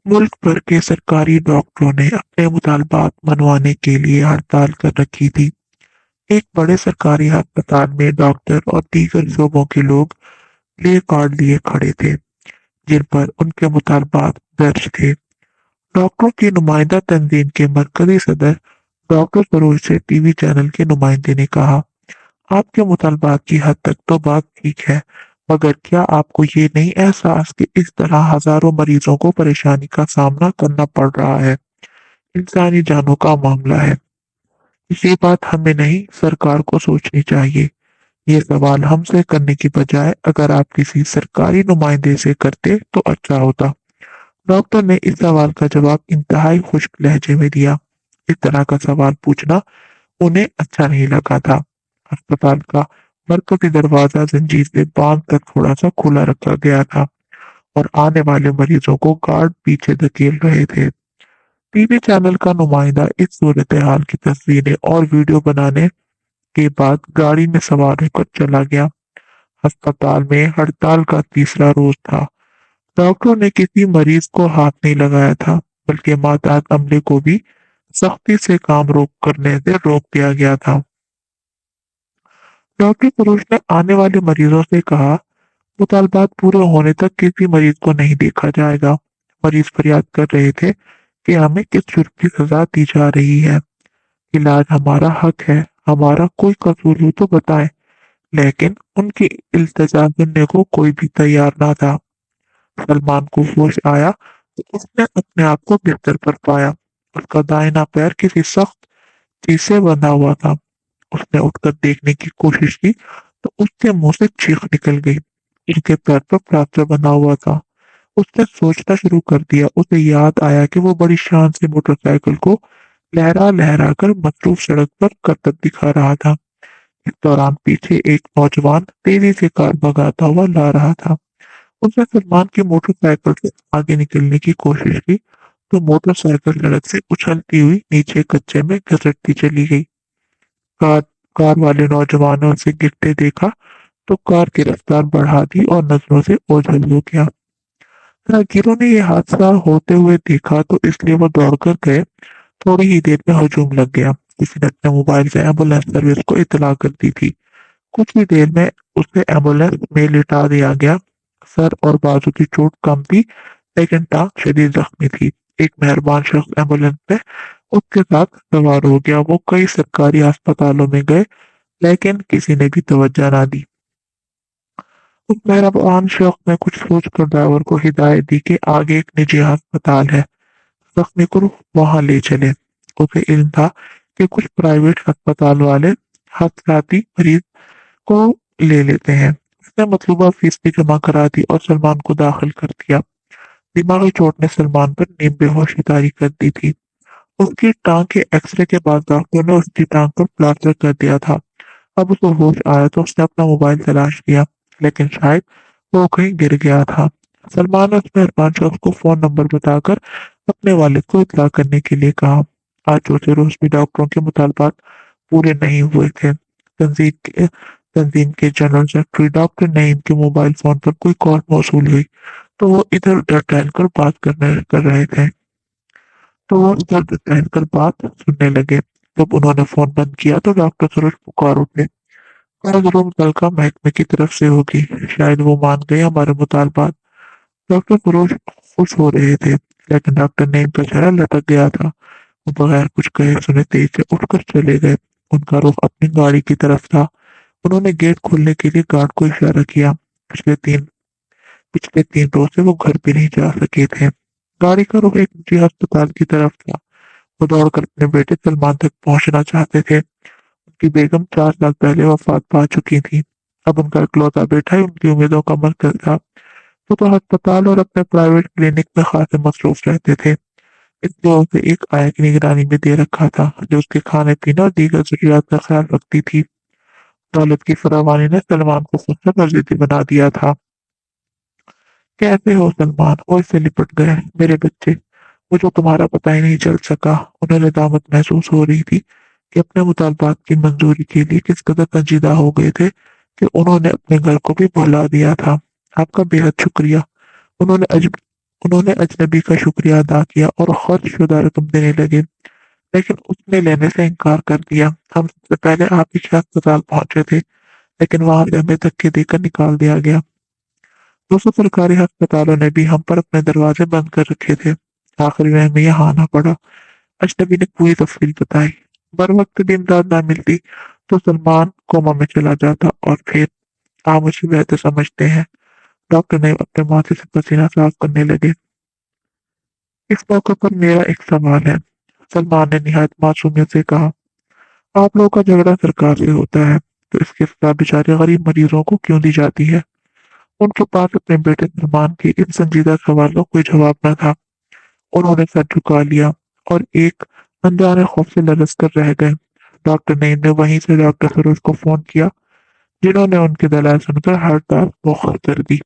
मुल्क भर के सरकारी डॉक्टरों ने अपने मुतालबात मनवाने के लिए हड़ताल कर रखी थी। एक बड़े सरकारी अस्पताल में डॉक्टर और दीगर शोबों के लोग प्ले कार्ड लिए खड़े थे, जिन पर उनके मुतालबात दर्ज थे। डॉक्टरों की नुमाइंदा तंजीम के मरकजी सदर डॉक्टर सरोज से टीवी चैनल के नुमाइंदे ने कहा, आपके मुतालबात की हद तक तो बात ठीक है, मगर क्या आपको ये नहीं एहसास कि इस तरह हजारों मरीजों को परेशानी का सामना करना पड़ रहा है? इंसानी जानों का मामला है। ये बात हमें नहीं, सरकार को सोचनी चाहिए। ये सवाल हमसे करने की बजाय अगर आप किसी सरकारी नुमाइंदे से करते तो अच्छा होता। डॉक्टर ने इस सवाल का जवाब इंतहाई खुश्क लहजे में दिया। इस तरह का सवाल पूछना उन्हें अच्छा नहीं लगा था। अस्पताल का मरकजी दरवाजा जंजीर से बांध कर थोड़ा सा खुला रखा गया था और आने वाले मरीजों को गार्ड पीछे धकेल रहे थे। टीवी चैनल का नुमाइंदा इस सूरत हाल की तस्वीरें और वीडियो बनाने के बाद गाड़ी में सवार होकर चला गया। अस्पताल में हड़ताल का तीसरा रोज था। डॉक्टरों ने किसी मरीज को हाथ नहीं लगाया था, बल्कि मातहत अमले को भी सख्ती से काम रोक करने से रोक दिया गया था। डॉक्टर पुरुष ने आने वाले मरीजों से कहा, मुतालबात पूरे होने तक किसी मरीज को नहीं देखा जाएगा। मरीज फरियाद कर रहे थे कि हमें किस जुर्म की सजा दी जा रही है। इलाज हमारा हक है, हमारा कोई कसूर हो तो बताएं। लेकिन उनकी इल्तिजा सुनने को कोई भी तैयार ना था। सलमान को होश आया तो उसने अपने आप को बिस्तर पर पाया। उसका दाहिना पैर किसी सख्त चीज से बंधा हुआ था। उसने उठकर देखने की कोशिश की तो उसके मुंह से चीख निकल गई। उसके पैर पर प्लास्टर बंधा हुआ था। उसने सोचना शुरू कर दिया। उसे याद आया कि वो बड़ी शान से मोटरसाइकिल को लहरा लहरा कर मसरूफ सड़क पर करतब दिखा रहा था। इस दौरान पीछे एक नौजवान तेजी से कार भगाता हुआ ला रहा था। उसने सलमान की मोटरसाइकिल से आगे निकलने की कोशिश की तो मोटरसाइकिल सड़क से उछलती हुई नीचे कच्चे में घसटती चली गई। कार कार वाले नौजवान ने उसे गिरते देखा तो कार की रफ्तार बढ़ा दी और नजरों से ओझल हो गया। राहगीरों ने यह हादसा होते हुए देखा तो इसलिए वो दौड़कर गए। थोड़ी ही देर में हजूम लग गया। किसी ने अपने मोबाइल से एम्बुलेंस सर्विस को इतला कर दी थी। कुछ ही देर में उसे एम्बुलेंस में लिटा दिया गया। सर और बाजू की चोट कम थी, लेकिन टांग शदीद जख्मी थी। एक मेहरबान शख्स एम्बुलेंस में उसके साथ सवार हो गया। वो कई सरकारी अस्पतालों में गए, लेकिन किसी ने भी तवज्जो ना दी। उस मेहरबान शख्स ने कुछ सोचकर ड्राइवर को हिदायत दी कि आगे एक निजी अस्पताल है, जख्मी को वहां ले चले। उसे इल्म था कि कुछ प्राइवेट अस्पताल वाले हादसाती मरीज को ले लेते हैं। उसने मतलूबा फीस भी जमा करा दी और सलमान को दाखिल कर दिया। दिमागी चोट ने सलमान पर नींद बेहोशी तारी कर दी थी। उसकी टांग के एक्सरे के बाद डॉक्टर ने उसकी टांग पर प्लास्टर कर दिया था। अब उसे होश आया तो उसने अपना मोबाइल तलाश किया, लेकिन शायद वो कहीं गिर गया था। सलमान ने उस मेहरबान शख्स को फोन नंबर बताकर अपने वालिद को इत्तला करने के लिए कहा। आज चौथे रोज भी डॉक्टरों के मुतालबात पूरे नहीं हुए थे। तंजीम के जनरल सेक्रेटरी डॉक्टर नईम के मोबाइल फोन पर कोई कॉल मौसूल हुई तो वो इधर उधर टहलकर बात कर रहे थे। तो वो इधर उधर टहलकर बात सुनने लगे। जब उन्होंने फोन बंद किया तो डॉक्टर सूरज पुकार उठे। जरूर मुतलका महकमे की तरफ से होगी, शायद वो मान गए हमारे मुतालबात। डॉक्टर फिरोज खुश हो रहे थे, लेकिन डॉक्टर नईम का चेहरा लटक गया था। वो बगैर कुछ कहे सुने तेज से उठकर चले गए। उनका रुख अपनी गाड़ी की तरफ था। उन्होंने गेट खोलने के लिए गार्ड को इशारा किया। पिछले तीन रोज से वो घर भी नहीं जा सके थे। गाड़ी का रुख एक निजी अस्पताल की तरफ था। वो दौड़कर अपने बेटे सलमान तक पहुंचना चाहते थे। उनकी बेगम 4 साल पहले वफात पा चुकी थी। अब उनका इकलौता बेटा ही उनकी उम्मीदों का मरकज था। वो तो अस्पताल और अपने प्राइवेट क्लिनिक में खासे मसरूफ रहते थे, इसलिए उसे एक आया की निगरानी में दे रखा था, जो उसके खाने पीने और दीगर जरूरियात का ख्याल रखती थी। दौलत की फरावानी ने सलमान को खुद से मर्जी बना दिया था। कैसे हो सलमान? वो इससे लिपट गए। मेरे बच्चे, मुझे तुम्हारा पता ही नहीं चल सका। उन्हें नदामत महसूस हो रही थी कि अपने मुतालबात की मंजूरी के लिए किस कदर संजीदा हो गए थे कि उन्होंने अपने घर को भी भुला दिया था। आपका बेहद शुक्रिया। उन्होंने انہوں نے اجنبی کا شکریہ ادا کیا اور خرچ شدہ رقم دینے لگے، لیکن اس نے لینے سے انکار کر دیا۔ ہم سب سے پہلے آپ ہی کے اسپتال پہنچے تھے، لیکن وہاں سے ہمیں دھکے دے کر نکال دیا گیا۔ دوسرے سرکاری ہسپتالوں نے بھی ہم پر اپنے دروازے بند کر رکھے تھے۔ آخر میں ہمیں یہاں آنا پڑا۔ اجنبی نے پوری تفصیل بتائی۔ بر وقت بھی امداد نہ ملتی تو سلمان کوما میں چلا جاتا، اور پھر آپ مجھے بہتر سمجھتے ہیں، ڈاکٹر نے اپنے ماتھے سے پسینہ صاف کرنے لگے۔ اس موقع پر میرا ایک سوال ہے، سلمان نے نہایت معصومیت سے کہا۔ آپ لوگوں کا جھگڑا سرکار سے ہوتا ہے تو اس کے سزا بیچارے غریب مریضوں کو کیوں دی جاتی ہے؟ ان کے پاس اپنے بیٹے سلمان کے ان سنجیدہ سوالوں کا کوئی جواب نہ تھا۔ انہوں نے سر جھکا لیا اور ایک انجانے خوف سے لرز کر رہ گئے۔ ڈاکٹر نعیم نے وہیں سے ڈاکٹر سروج کو فون کیا، جنہوں نے ان کے دلائل سن کر ہڑتال مؤخر کر دی۔